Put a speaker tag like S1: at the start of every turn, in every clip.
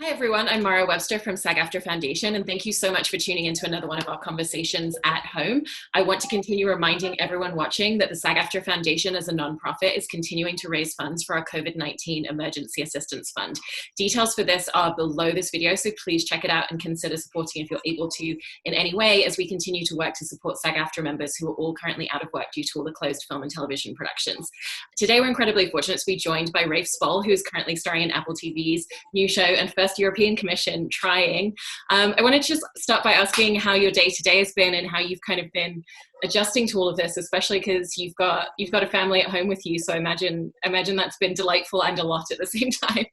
S1: Hi everyone, I'm Mara Webster from SAG-AFTRA Foundation, and thank you so much for tuning into another one of our conversations at home. I want to continue reminding everyone watching that the SAG-AFTRA Foundation as a nonprofit is continuing to raise funds for our COVID-19 Emergency Assistance Fund. Details for this are below this video, so please check it out and consider supporting if you're able to in any way as we continue to work to support SAG-AFTRA members who are all currently out of work due to all the closed film and television productions. Today we're incredibly fortunate to be joined by Rafe Spall, who is currently starring in Apple TV's new show and first European Commission, Trying. I wanted to just start by asking how your day-to-day has been and how you've kind of been adjusting to all of this, especially because you've got a family at home with you. So imagine that's been delightful and a lot at the same time.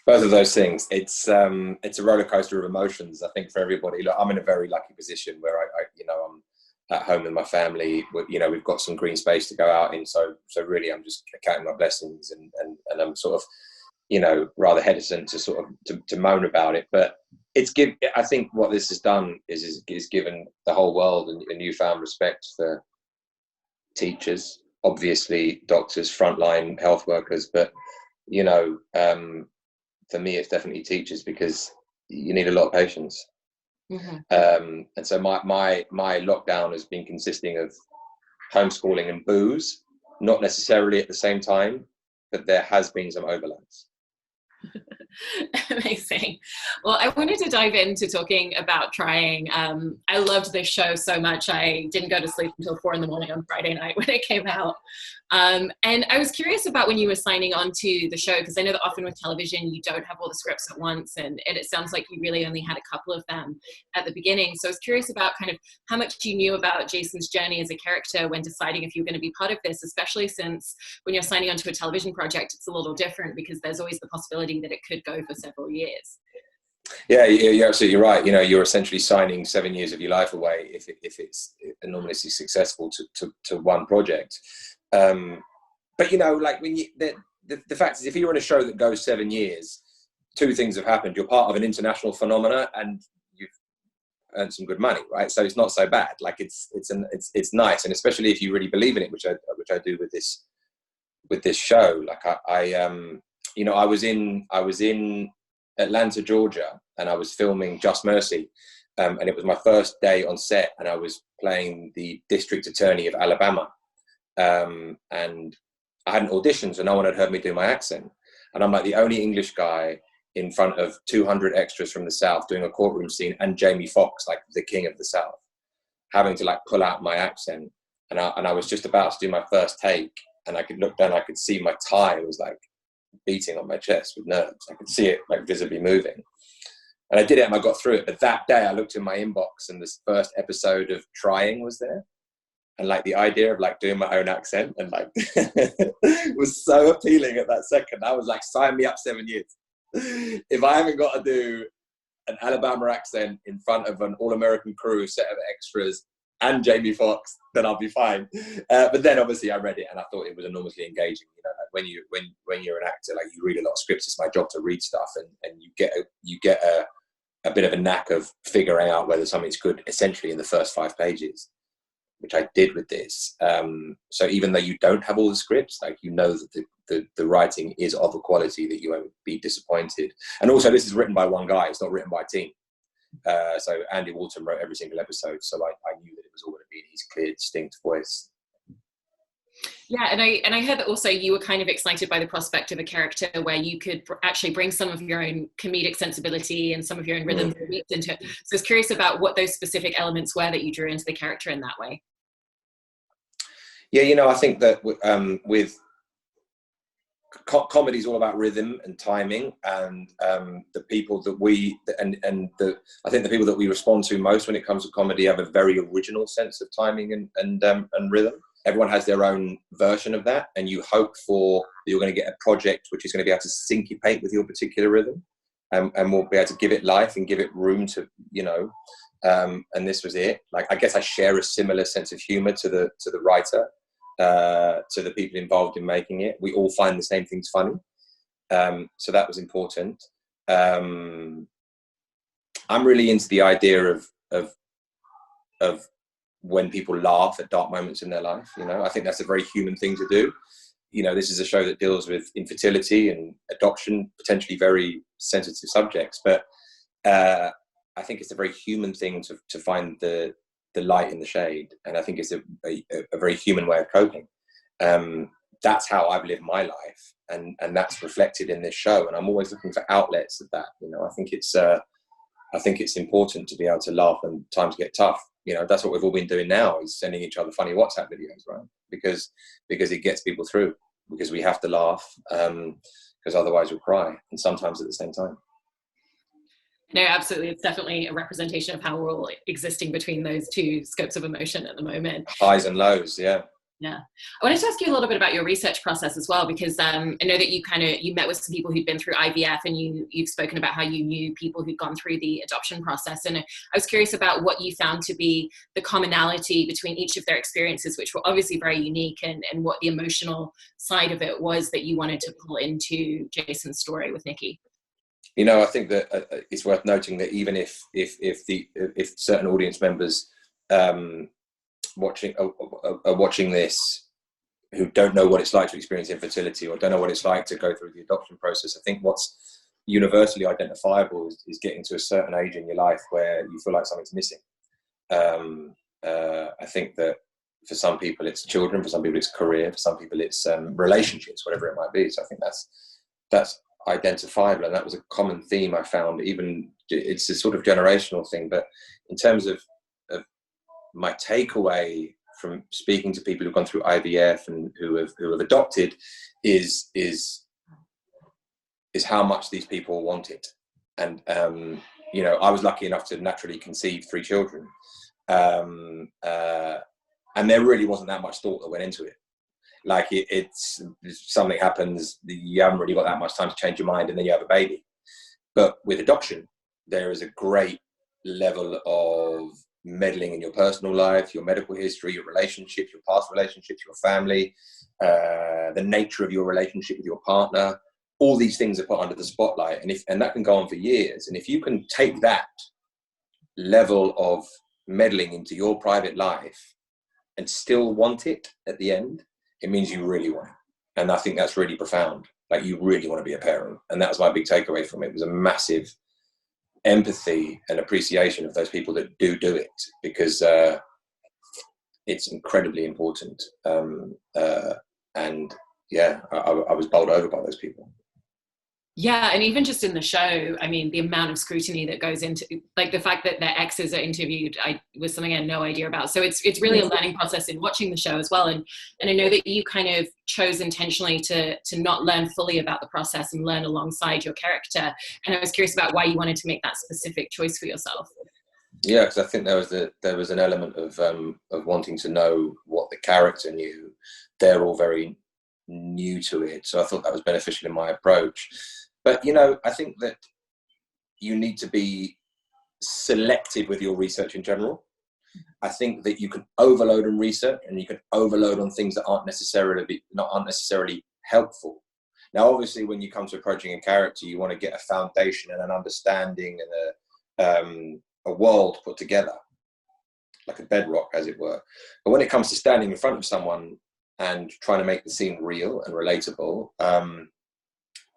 S2: Both of those things. It's a roller coaster of emotions, I think, for everybody. Look, I'm in a very lucky position where I'm at home with my family. We've got some green space to go out in. So really, I'm just counting my blessings, and I'm sort of, rather hesitant to sort of to moan about it. But I think what this has done is given the whole world a newfound respect for teachers, obviously doctors, frontline health workers, but for me it's definitely teachers, because you need a lot of patience. Mm-hmm. And so my lockdown has been consisting of homeschooling and booze, not necessarily at the same time, but there has been some overlaps.
S1: Amazing. Well, I wanted to dive into talking about Trying. I loved this show so much. I didn't go to sleep until 4 a.m. on Friday night when it came out. And I was curious about when you were signing on to the show, because I know that often with television, you don't have all the scripts at once. And it sounds like you really only had a couple of them at the beginning. So I was curious about kind of how much you knew about Jason's journey as a character when deciding if you were going to be part of this, especially since when you're signing on to a television project, it's a little different because there's always the possibility that it could go for several years.
S2: Yeah, you're absolutely right. you're essentially signing 7 years of your life away if it's enormously successful to one project. But like when the fact is, if you're in a show that goes 7 years, two things have happened. You're part of an international phenomena and you've earned some good money, right? So it's not so bad. Like it's nice, and especially if you really believe in it, which I do with this show. Like I was in Atlanta, Georgia, and I was filming Just Mercy, and it was my first day on set, and I was playing the district attorney of Alabama, and I hadn't auditioned, so no one had heard me do my accent, and I'm like the only English guy in front of 200 extras from the South doing a courtroom scene, and Jamie Foxx, like the king of the South, having to like pull out my accent, and I was just about to do my first take, and I could look down, I could see my tie was like beating on my chest with nerves. I could see it like visibly moving, and I did it and I got through it. But that day I looked in my inbox and this first episode of Trying was there, and like the idea of like doing my own accent and like was so appealing at that second. I was like, sign me up 7 years. If I haven't got to do an Alabama accent in front of an all-American crew set of extras and Jamie Foxx, then I'll be fine. But then obviously I read it and I thought it was enormously engaging. Like when you're an actor, like you read a lot of scripts. It's my job to read stuff, and you get a bit of a knack of figuring out whether something's good essentially in the first 5 pages, which I did with this. So even though you don't have all the scripts, like that the writing is of a quality that you won't be disappointed. And also, this is written by one guy; it's not written by a team. So Andy Walton wrote every single episode, so I knew that it was all going to be in his clear, distinct voice.
S1: Yeah, and I heard that also you were kind of excited by the prospect of a character where you could actually bring some of your own comedic sensibility and some of your own rhythms and beats into it. So I was curious about what those specific elements were that you drew into the character in that way.
S2: Yeah, I think that with comedy is all about rhythm and timing, and the people that I think the people that we respond to most when it comes to comedy have a very original sense of timing and rhythm. Everyone has their own version of that, and you hope that you're going to get a project which is going to be able to syncopate with your particular rhythm, and will be able to give it life and give it room to, and this was it. Like, I guess I share a similar sense of humor to the writer, to the people involved in making it. We all find the same things funny, so that was important. I'm really into the idea of when people laugh at dark moments in their life. I think that's a very human thing to do. you know, this is a show that deals with infertility and adoption, potentially very sensitive subjects, but I think it's a very human thing to find the light in the shade, and I think it's a very human way of coping. That's how I've lived my life, and that's reflected in this show, and I'm always looking for outlets of that. You know, I think it's important to be able to laugh when times get tough. You know, that's what we've all been doing now, is sending each other funny WhatsApp videos, right? Because it gets people through, because we have to laugh, because otherwise we'll cry, and sometimes at the same time.
S1: No, absolutely. It's definitely a representation of how we're all existing between those two scopes of emotion at the moment.
S2: Highs and lows, yeah.
S1: Yeah. I wanted to ask you a little bit about your research process as well, because I know that you met with some people who'd been through IVF, and you've spoken about how you knew people who'd gone through the adoption process. And I was curious about what you found to be the commonality between each of their experiences, which were obviously very unique, and what the emotional side of it was that you wanted to pull into Jason's story with Nicki.
S2: You know, I think that it's worth noting that even if certain audience members watching this who don't know what it's like to experience infertility, or don't know what it's like to go through the adoption process, I think what's universally identifiable is getting to a certain age in your life where you feel like something's missing. I think that for some people it's children, for some people it's career, for some people it's relationships, whatever it might be. So I think that's identifiable, and that was a common theme I found. Even it's a sort of generational thing, but in terms of my takeaway from speaking to people who've gone through IVF and who have adopted is how much these people want it. And you know, I was lucky enough to naturally conceive 3 children, and there really wasn't that much thought that went into it. Like it's something happens, you haven't really got that much time to change your mind, and then you have a baby. But with adoption, there is a great level of meddling in your personal life, your medical history, your relationships, your past relationships, your family, the nature of your relationship with your partner. All these things are put under the spotlight, and that can go on for years. And if you can take that level of meddling into your private life and still want it at the end, it means you really want it. And I think that's really profound. Like, you really want to be a parent. And that was my big takeaway from it. It was a massive empathy and appreciation of those people that do it, because it's incredibly important. And yeah, I was bowled over by those people.
S1: Yeah, and even just in the show, I mean, the amount of scrutiny that goes into, like, the fact that their exes are interviewed, was something I had no idea about. So it's really a learning process in watching the show as well. And I know that you kind of chose intentionally to not learn fully about the process and learn alongside your character. And I was curious about why you wanted to make that specific choice for yourself. Yeah,
S2: because I think there was an element of wanting to know what the character knew. They're all very new to it, so I thought that was beneficial in my approach. But, you know, I think that you need to be selective with your research in general. I think that you can overload on research, and you can overload on things that aren't necessarily helpful. Now, obviously, when you come to approaching a character, you want to get a foundation and an understanding and a world put together, like a bedrock, as it were. But when it comes to standing in front of someone and trying to make the scene real and relatable,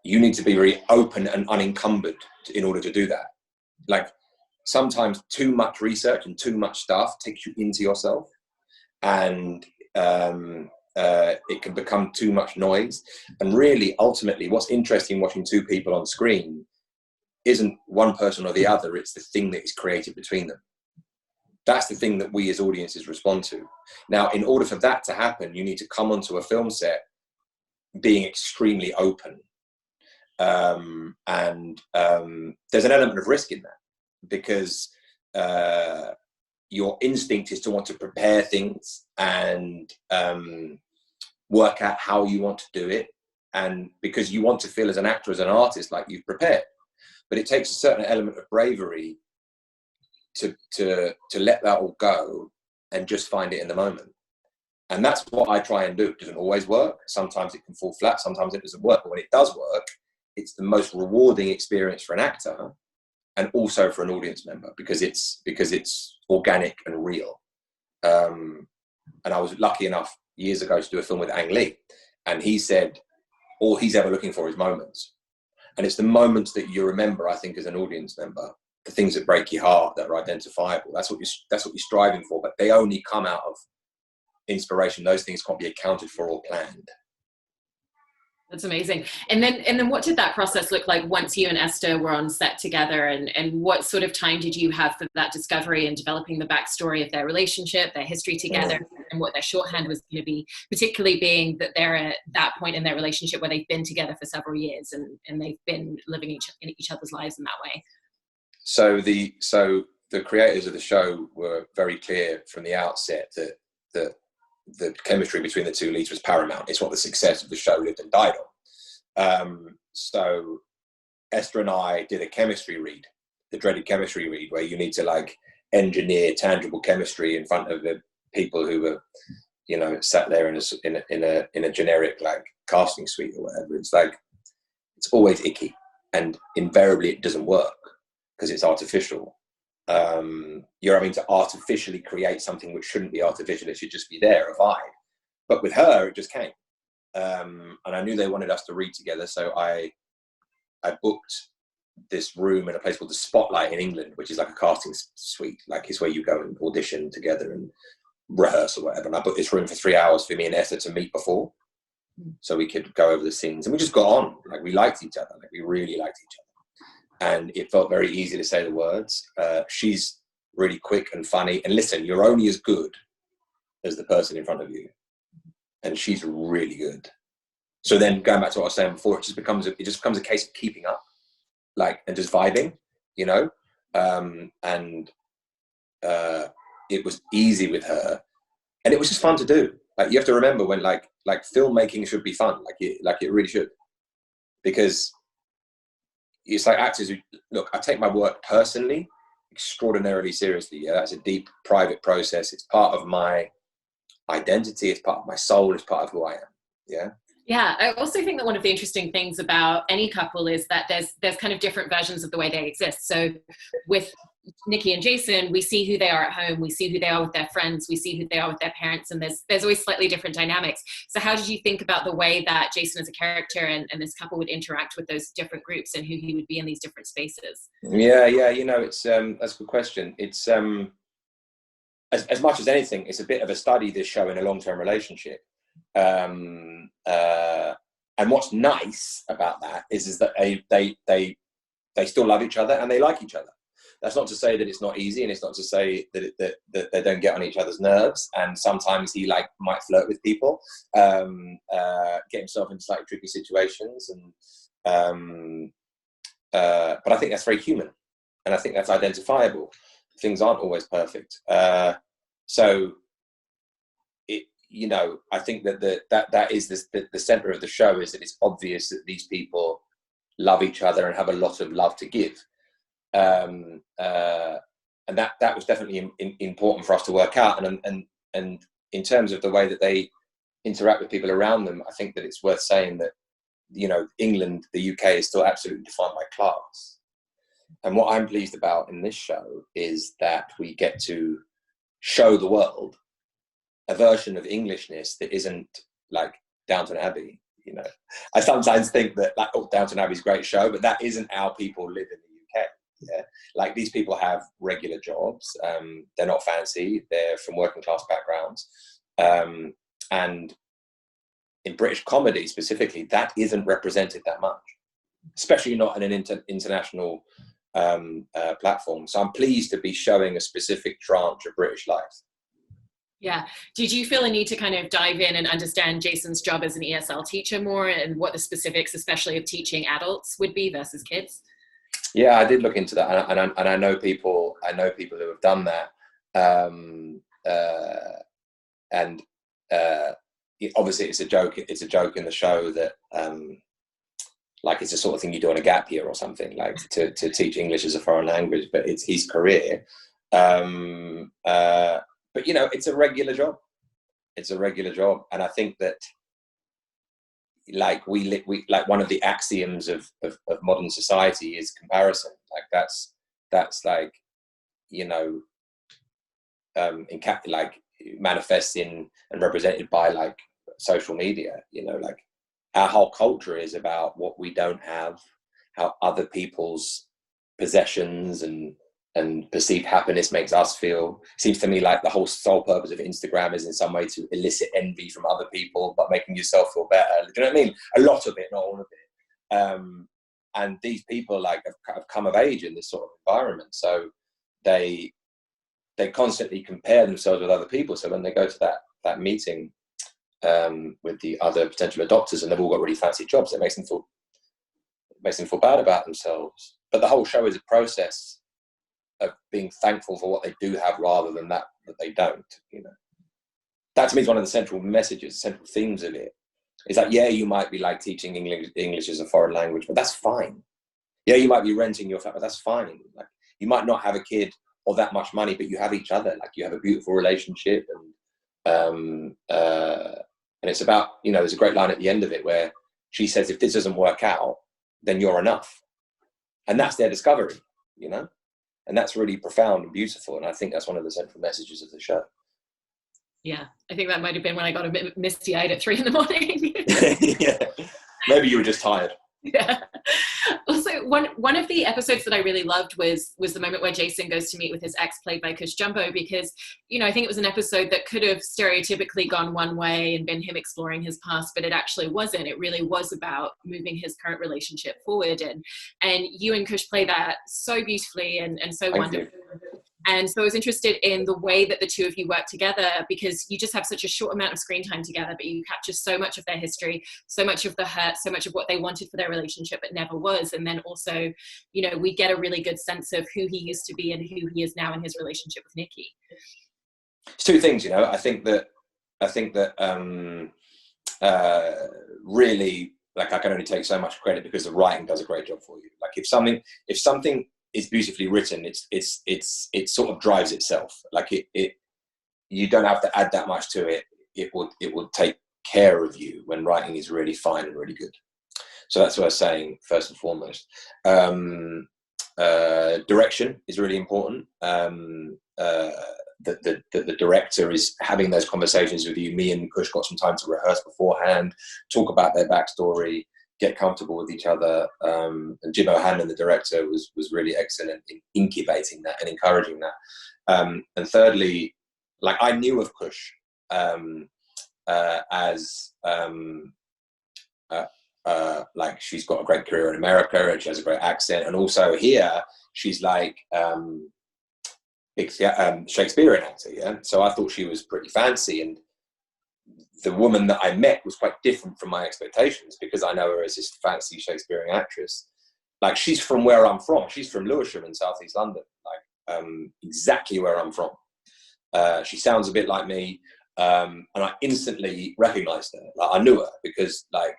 S2: you need to be very open and unencumbered in order to do that. Like, sometimes too much research and too much stuff takes you into yourself, and it can become too much noise. And really, ultimately, what's interesting watching two people on screen isn't one person or the other, it's the thing that is created between them. That's the thing that we as audiences respond to. Now, in order for that to happen, you need to come onto a film set being extremely open. And there's an element of risk in that, because your instinct is to want to prepare things and work out how you want to do it, and because you want to feel as an actor, as an artist, like you've prepared. But it takes a certain element of bravery to let that all go and just find it in the moment. And that's what I try and do. It doesn't always work. Sometimes it can fall flat, sometimes it doesn't work. But when it does work, it's the most rewarding experience for an actor and also for an audience member, because it's organic and real. And I was lucky enough years ago to do a film with Ang Lee, And he said, all he's ever looking for is moments. And it's the moments that you remember, I think, as an audience member, the things that break your heart, that are identifiable. That's what you're striving for, but they only come out of inspiration. Those things can't be accounted for or planned.
S1: That's amazing. And then what did that process look like once you and Esther were on set together, and what sort of time did you have for that discovery and developing the backstory of their relationship, their history together, and what their shorthand was going to be, particularly being that they're at that point in their relationship where they've been together for several years and they've been living in each other's lives in that way?
S2: So the creators of the show were very clear from the outset that the chemistry between the two leads was paramount. It's what the success of the show lived and died on. So Esther and I did a chemistry read, the dreaded chemistry read, where you need to like engineer tangible chemistry in front of the people who were, you know, sat there in a generic like casting suite or whatever. It's like, it's always icky, and invariably it doesn't work because it's artificial. You're having to artificially create something which shouldn't be artificial. It should just be there, a vibe. But with her, it just came. And I knew they wanted us to read together. So I booked this room in a place called the Spotlight in England, which is like a casting suite. Like it's where you go and audition together and rehearse or whatever. And I booked this room for 3 hours for me and Esther to meet before, so we could go over the scenes. And we just got on. Like we liked each other. Like we really liked each other. And it felt very easy to say the words. She's really quick and funny. And listen, you're only as good as the person in front of you. And she's really good. So then going back to what I was saying before, it just becomes a case of keeping up, like, and just vibing, you know? It was easy with her. And it was just fun to do. Like, you have to remember when like filmmaking should be fun. Like it really should. Because it's like actors who, look, I take my work personally extraordinarily seriously. Yeah, that's a deep private process. It's part of my identity. It's part of my soul. It's part of who I am. Yeah.
S1: Yeah, I also think that one of the interesting things about any couple is that there's kind of different versions of the way they exist. So with Nicki and Jason, we see who they are at home, we see who they are with their friends, we see who they are with their parents, and there's always slightly different dynamics. So how did you think about the way that Jason as a character and this couple would interact with those different groups, and who he would be in these different spaces?
S2: Yeah, you know, it's that's a good question. It's as much as anything, it's a bit of a study, this show, in a long-term relationship. And what's nice about that is that they still love each other and they like each other. That's not to say that it's not easy, and it's not to say that they don't get on each other's nerves. And sometimes he might flirt with people, get himself into slightly tricky situations, and but I think that's very human, and I think that's identifiable. Things aren't always perfect, so. You know, I think that that is the center of the show, is that it's obvious that these people love each other and have a lot of love to give, and that was definitely important for us to work out. And in terms of the way that they interact with people around them, I think that it's worth saying that, you know, England, the UK, is still absolutely defined by class. And what I'm pleased about in this show is that we get to show the world a version of Englishness that isn't like Downton Abbey. You know, I sometimes think that, like, oh, Downton Abbey's a great show, but that isn't how people live in the UK. Yeah, like, these people have regular jobs. They're not fancy. They're from working class backgrounds, and in British comedy specifically, that isn't represented that much, especially not in an international platform. So I'm pleased to be showing a specific tranche of British life.
S1: Yeah. Did you feel a need to kind of dive in and understand Jason's job as an ESL teacher more, and what the specifics, especially of teaching adults, would be versus kids?
S2: Yeah, I did look into that, and I know people who have done that. Obviously, it's a joke. It's a joke in the show that, like, it's the sort of thing you do on a gap year or something, like to teach English as a foreign language. But it's his career. But, you know, it's a regular job. It's a regular job. And I think that, like, we like, one of the axioms of modern society is comparison. Like, that's like, you know, like, manifests in and represented by, like, social media, you know, like our whole culture is about what we don't have, how other people's possessions and perceived happiness makes us feel. Seems to me like the whole sole purpose of Instagram is in some way to elicit envy from other people, but making yourself feel better. Do you know what I mean? A lot of it, not all of it. And these people like have come of age in this sort of environment, so they constantly compare themselves with other people. So when they go to that meeting with the other potential adopters, and they've all got really fancy jobs, it makes them feel bad about themselves. But the whole show is a process of being thankful for what they do have rather than that they don't, you know. That to me is one of the central messages, central themes of it. It's like, yeah, you might be like teaching English as a foreign language, but that's fine. Yeah, you might be renting your flat, but that's fine. Like, you might not have a kid or that much money, but you have each other. Like, you have a beautiful relationship, and it's about, you know, there's a great line at the end of it where she says, if this doesn't work out, then you're enough. And that's their discovery, you know? And that's really profound and beautiful. And I think that's one of the central messages of the show.
S1: Yeah, I think that might have been when I got a bit misty-eyed at 3 a.m.
S2: Yeah, maybe you were just tired.
S1: Yeah. Also, one of the episodes that I really loved was the moment where Jason goes to meet with his ex, played by Kush Jumbo, because, you know, I think it was an episode that could have stereotypically gone one way and been him exploring his past, but it actually wasn't. It really was about moving his current relationship forward, and you and Kush play that so beautifully and so wonderfully. And so I was interested in the way that the two of you work together, because you just have such a short amount of screen time together, but you capture so much of their history, so much of the hurt, so much of what they wanted for their relationship but never was. And then also, you know, we get a really good sense of who he used to be and who he is now in his relationship with Nicki.
S2: It's two things, you know. I think that really, like, I can only take so much credit because the writing does a great job for you. Like, if something is beautifully written, it sort of drives itself. Like, it you don't have to add that much to it. It will take care of you when writing is really fine and really good. So that's what I was saying first and foremost. Direction is really important. The director is having those conversations with you. Me and Kush got some time to rehearse beforehand, talk about their backstory, get comfortable with each other. And Jim O'Hanlon, the director, was really excellent in incubating that and encouraging that. And thirdly, like, I knew of Kush as like, she's got a great career in America and she has a great accent, and also here she's like Shakespearean actor, yeah. So I thought she was pretty fancy, and the woman that I met was quite different from my expectations, because I know her as this fancy Shakespearean actress. Like, she's from where I'm from. She's from Lewisham in southeast London, like exactly where I'm from. She sounds a bit like me, and I instantly recognized her. Like, I knew her because, like,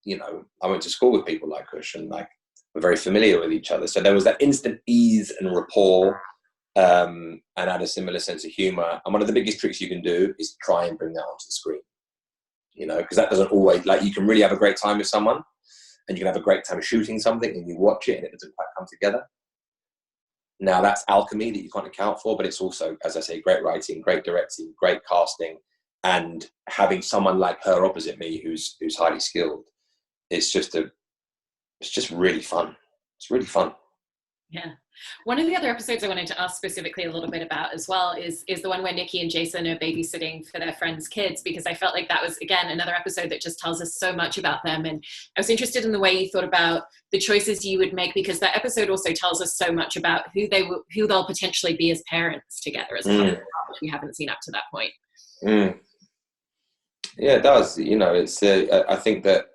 S2: you know, I went to school with people like Kush, and like, we're very familiar with each other. So there was that instant ease and rapport, and had a similar sense of humor. And one of the biggest tricks you can do is try and bring that onto the screen, you know, because that doesn't always, like, you can really have a great time with someone and you can have a great time shooting something and you watch it and it doesn't quite come together. Now, that's alchemy that you can't account for, but it's also, as I say, great writing, great directing, great casting, and having someone like her opposite me who's highly skilled. It's just really fun. It's really fun.
S1: Yeah. One of the other episodes I wanted to ask specifically a little bit about as well is the one where Nicki and Jason are babysitting for their friends' kids, because I felt like that was, again, another episode that just tells us so much about them. And I was interested in the way you thought about the choices you would make, because that episode also tells us so much about who they'll potentially be as parents together as a couple, which we haven't seen up to that point.
S2: Yeah, it does. You know, it's I think that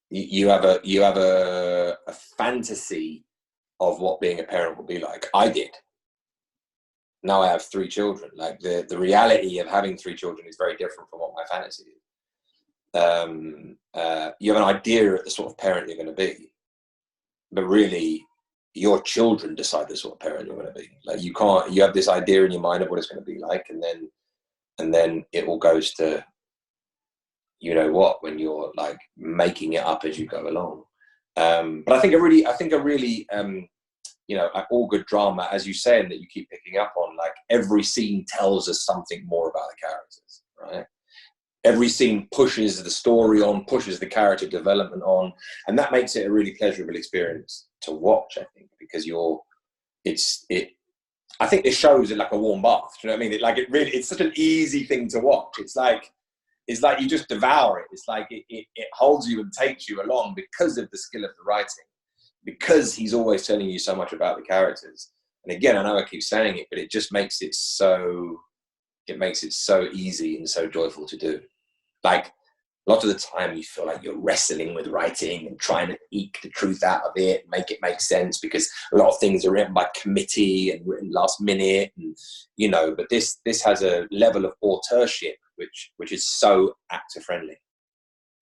S2: you have a fantasy of what being a parent will be like. I did. Now I have 3 children. Like, the reality of having 3 children is very different from what my fantasy is. You have an idea of the sort of parent you're going to be, but really your children decide the sort of parent you're going to be. Like, you have this idea in your mind of what it's going to be like, and then it all goes to, you know what, when you're like making it up as you go along. But I think a really, you know, like all good drama, as you say, and that you keep picking up on, like, every scene tells us something more about the characters, right? Every scene pushes the story on, pushes the character development on, and that makes it a really pleasurable experience to watch, I think, because I think this shows it like a warm bath. Do you know what I mean? It's such an easy thing to watch. It's like you just devour it. It's like it holds you and takes you along because of the skill of the writing, because he's always telling you so much about the characters. And again, I know I keep saying it, but it just makes it so easy and so joyful to do. Like, a lot of the time you feel like you're wrestling with writing and trying to eke the truth out of it, make it make sense, because a lot of things are written by committee and written last minute, and but this has a level of authorship which is so actor friendly.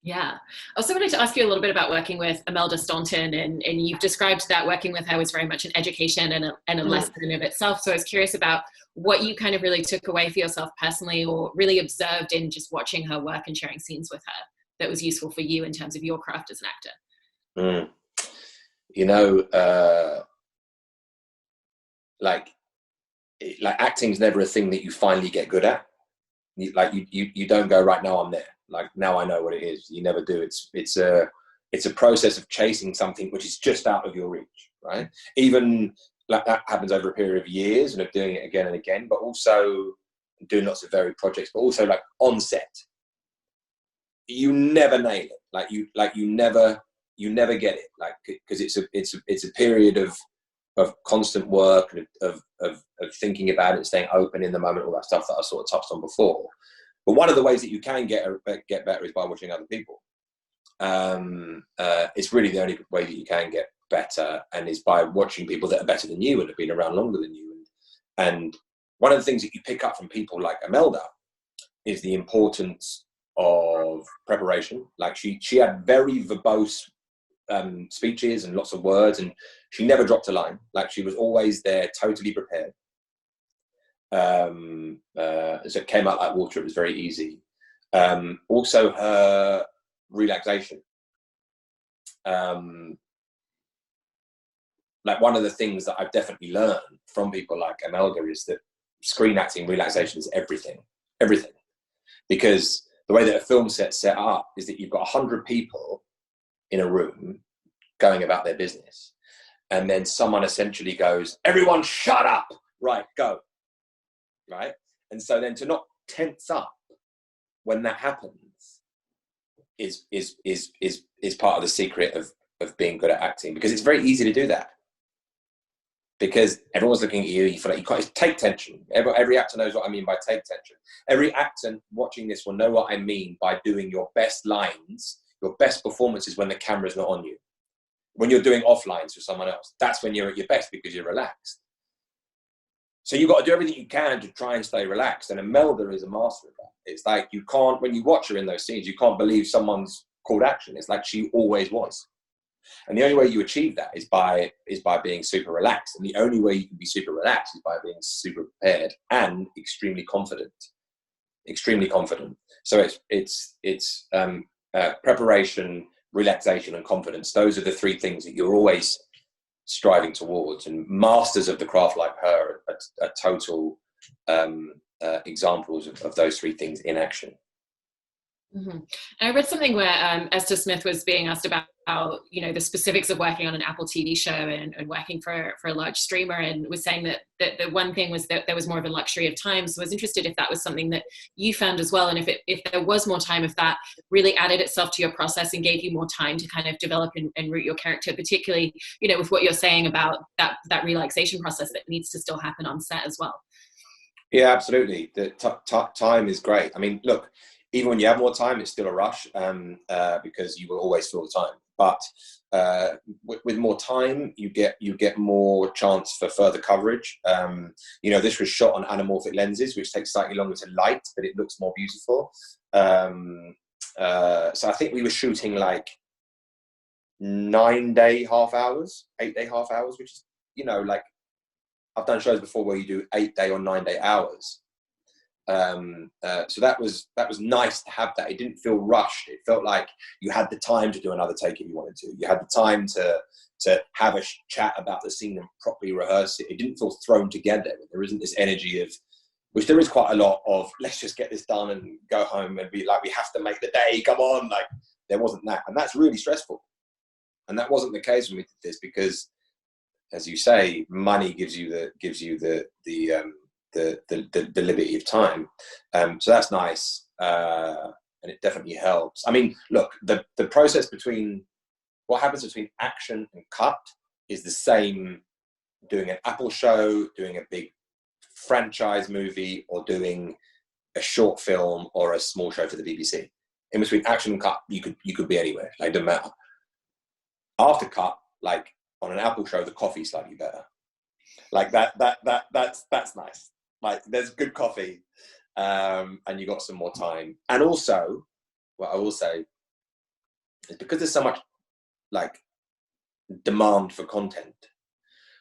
S1: Yeah. I also wanted to ask you a little bit about working with Imelda Staunton, and you've described that working with her was very much an education and a lesson in of itself. So I was curious about what you kind of really took away for yourself personally, or really observed in just watching her work and sharing scenes with her, that was useful for you in terms of your craft as an actor.
S2: Like acting's never a thing that you finally get good at. You don't go, right, now I'm there. Like, now I know what it is. You never do. It's a process of chasing something which is just out of your reach, right? Even like that happens over a period of years and of doing it again and again, but also doing lots of varied projects, but also like on set. You never nail it. You never get it. Like, because it's a period of constant work and of thinking about it, staying open in the moment, all that stuff that I sort of touched on before. But one of the ways that you can get better is by watching other people. It's really the only way that you can get better, and is by watching people that are better than you and have been around longer than you. And one of the things that you pick up from people like Imelda is the importance of preparation. Like, she had very verbose speeches and lots of words, and she never dropped a line. Like, she was always there, totally prepared. So it came out like water. It was very easy. Also, her relaxation. Like, one of the things that I've definitely learned from people like Imelda is that screen acting relaxation is everything. Because the way that a film set's set up is that you've got 100 people in a room going about their business, and then someone essentially goes, "Everyone shut up, right, go." Right? And so then to not tense up when that happens is part of the secret of being good at acting, because it's very easy to do that. Because everyone's looking at you, you feel like you can't take tension. Every actor knows what I mean by take tension. Every actor watching this will know what I mean by doing your best lines, your best performances when the camera's not on you. When you're doing off lines for someone else, that's when you're at your best, because you're relaxed. So you've got to do everything you can to try and stay relaxed. And Imelda is a master of that. It's like, you can't, when you watch her in those scenes, you can't believe someone's called action. It's like she always was. And the only way you achieve that is by being super relaxed. And the only way you can be super relaxed is by being super prepared and extremely confident. Extremely confident. So it's preparation, relaxation, and confidence. Those are the three things that you're always striving towards, and masters of the craft like her are total examples of those three things in action.
S1: Mm-hmm. And I read something where Esther Smith was being asked about the specifics of working on an Apple TV show and working for a large streamer, and was saying that the one thing was that there was more of a luxury of time. So I was interested if that was something that you found as well, and if there was more time, if that really added itself to your process and gave you more time to kind of develop and root your character, particularly with what you're saying about that relaxation process that needs to still happen on set as well.
S2: Yeah, absolutely. The time is great. I mean, look, even when you have more time, it's still a rush, because you will always fill the time. But with more time, you get more chance for further coverage. This was shot on anamorphic lenses, which takes slightly longer to light, but it looks more beautiful. So I think we were shooting like 8-day half hours, which is, like, I've done shows before where you do 8-day or 9-day hours. So that was nice to have that. It didn't feel rushed. It felt like you had the time to do another take if you wanted to. You had the time to have a chat about the scene and properly rehearse it. It didn't feel thrown together. There isn't this energy of which there is quite a lot of, let's just get this done and go home and be like, we have to make the day, come on. Like, there wasn't that. And that's really stressful. And that wasn't the case when we did this, because, as you say, money gives you the liberty of time. So that's nice. And it definitely helps. I mean, look, the process between, what happens between action and cut is the same doing an Apple show, doing a big franchise movie, or doing a short film or a small show for the BBC. In between action and cut, you could be anywhere. Like, it doesn't matter. After cut, like on an Apple show, the coffee's slightly better. Like that's nice. Like, there's good coffee, and you got some more time. And also, what I will say is, because there's so much like demand for content,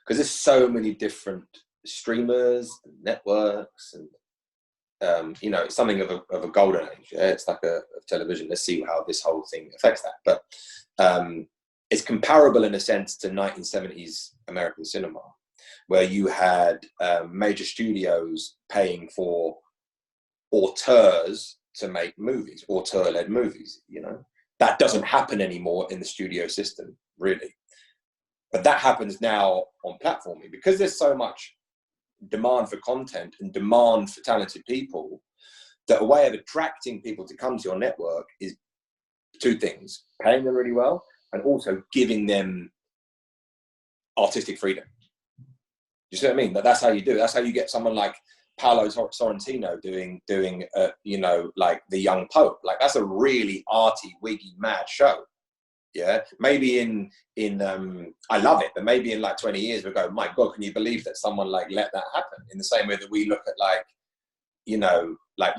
S2: because there's so many different streamers and networks, and it's something of a golden age. Yeah? It's like a television. Let's see how this whole thing affects that. But it's comparable in a sense to 1970s American cinema, where you had major studios paying for auteurs to make movies, auteur-led movies. That doesn't happen anymore in the studio system, really. But that happens now on platforming, because there's so much demand for content and demand for talented people, that a way of attracting people to come to your network is two things: paying them really well, and also giving them artistic freedom. You see what I mean? That's how you do it. That's how you get someone like Paolo Sorrentino doing like The Young Pope. Like, that's a really arty, wiggy, mad show. Yeah, maybe in I love it, but maybe in like 20 years we'll go, my God, can you believe that someone like let that happen? In the same way that we look at like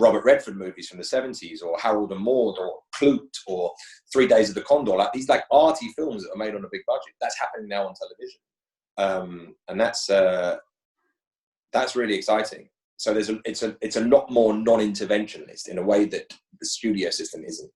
S2: Robert Redford movies from the 70s, or Harold and Maude, or Clute, or 3 Days of the Condor, like these like arty films that are made on a big budget. That's happening now on television, and that's really exciting. So it's a lot more non-interventionist in a way that the studio system isn't.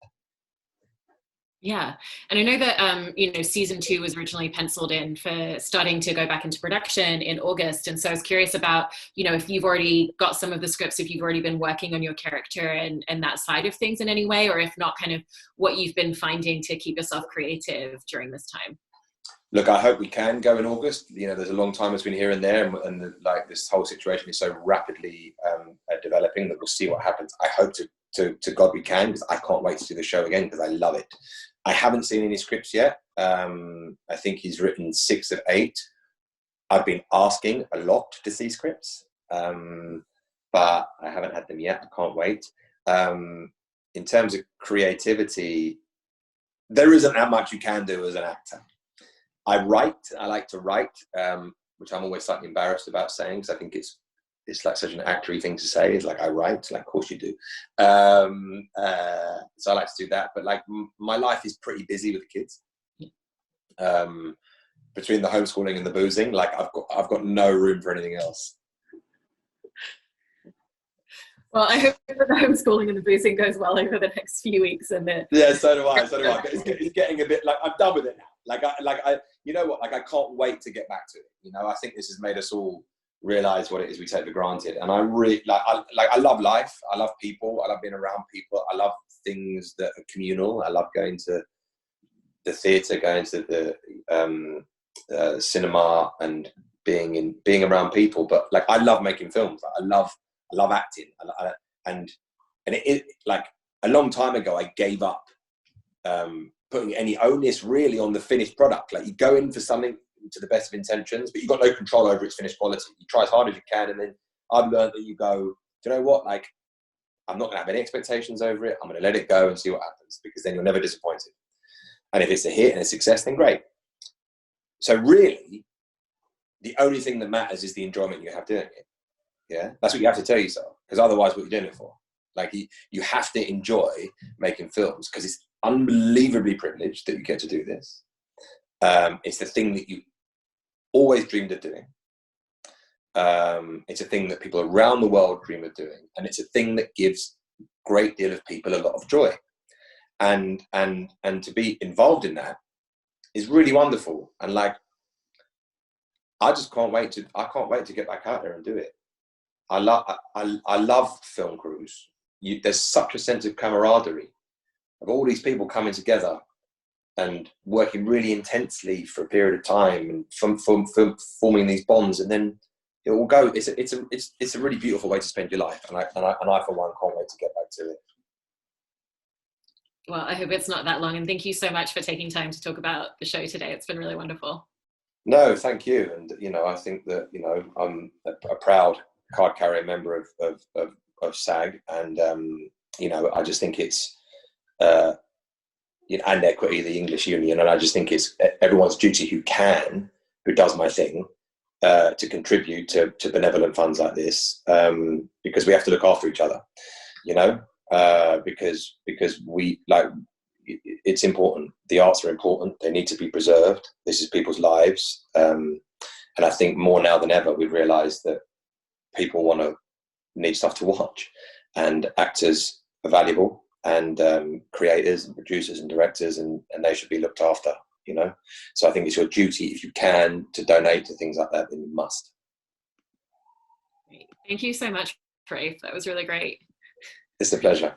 S1: Yeah. And I know that, season 2 was originally penciled in for starting to go back into production in August. And so I was curious about, if you've already got some of the scripts, if you've already been working on your character and that side of things in any way, or if not, kind of what you've been finding to keep yourself creative during this time.
S2: Look, I hope we can go in August. There's a long time between here and there, and like this whole situation is so rapidly developing that we'll see what happens. I hope to God we can, because I can't wait to do the show again, because I love it. I haven't seen any scripts yet. I think he's written 6 of 8. I've been asking a lot to see scripts, but I haven't had them yet. I can't wait. In terms of creativity, there isn't that much you can do as an actor. I like to write, which I'm always slightly embarrassed about saying, because I think it's like such an actory thing to say. It's like, I write, like, of course you do. So I like to do that, but like my life is pretty busy with the kids. Between the homeschooling and the boozing, like I've got no room for anything else.
S1: Well, I hope that the homeschooling and the boozing goes well over the next few weeks.
S2: Yeah, so do I. But it's getting a bit like, I'm done with it now. I you know what? Like, I can't wait to get back to it. I think this has made us all realize what it is we take for granted. And I really I love life. I love people. I love being around people. I love things that are communal. I love going to the theatre, going to the cinema, and being around people. But like, I love making films. I love acting. And it like a long time ago, I gave up putting any onus really on the finished product. Like, you go in for something to the best of intentions, but you've got no control over its finished quality. You try as hard as you can, and then I've learned that you go, do you know what? Like, I'm not going to have any expectations over it. I'm going to let it go and see what happens, because then you're never disappointed. And if it's a hit and a success, then great. So really, the only thing that matters is the enjoyment you have doing it. Yeah, that's what you have to tell yourself, because otherwise, what you're doing it for? Like, you have to enjoy making films, because it's unbelievably privileged that you get to do this. It's the thing that you always dreamed of doing. It's a thing that people around the world dream of doing, and it's a thing that gives a great deal of people a lot of joy. And to be involved in that is really wonderful. And like, I can't wait to get back out there and do it. I love film crews. There's such a sense of camaraderie of all these people coming together and working really intensely for a period of time, and from forming these bonds, and then it will go. It's a really beautiful way to spend your life, and I for one can't wait to get back to it.
S1: Well, I hope it's not that long, and thank you so much for taking time to talk about the show today. It's been really wonderful.
S2: No, thank you. And I think that I'm a proud card-carrying member of SAG, and I just think it's and Equity, the English Union, and I just think it's everyone's duty who does my thing, to contribute to benevolent funds like this, because we have to look after each other, because it's important. The arts are important. They need to be preserved. This is people's lives. And I think more now than ever, we've realized that people need stuff to watch, and actors are valuable, and creators and producers and directors, and they should be looked after, So I think it's your duty, if you can, to donate to things like that, then you must.
S1: Thank you so much, Rafe. That was really great.
S2: It's a pleasure.